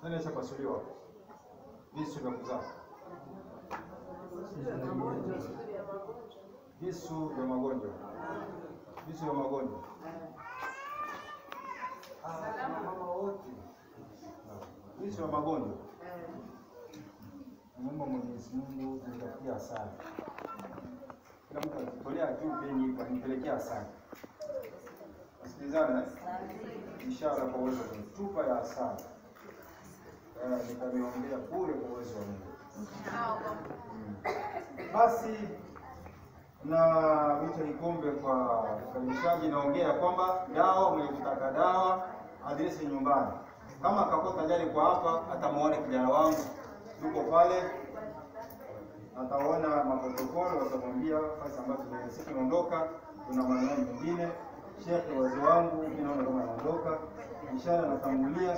Nani ashapasuliwa? Visu vya kuzaa. Visu vya magonjwa. Visu vya magonjwa. Mama wote. Visu vya magonjwa. Mungu Mwenyezi Mungu anatakia sana. Kila mtu akitolea tu peni kwa nipelekea sana. Sikilizana ishara kwa uwezo wa chupa ya asali. Nitameongea bure kwa uwezo wa Mungu. Basi na wito nikombe kwa mkalishaji, naongea kwamba dawa mwenye kutaka dawa adresi nyumbani. Kama akakuwa tayari kwa hapa, atamuona kijana wangu yuko pale, ataona maprotokolo, watamwambia fasi ambayo tunaondoka, kuna maneno mengine. Sheikh wazi wangu mimi naona kama anaondoka, ishara natangulia.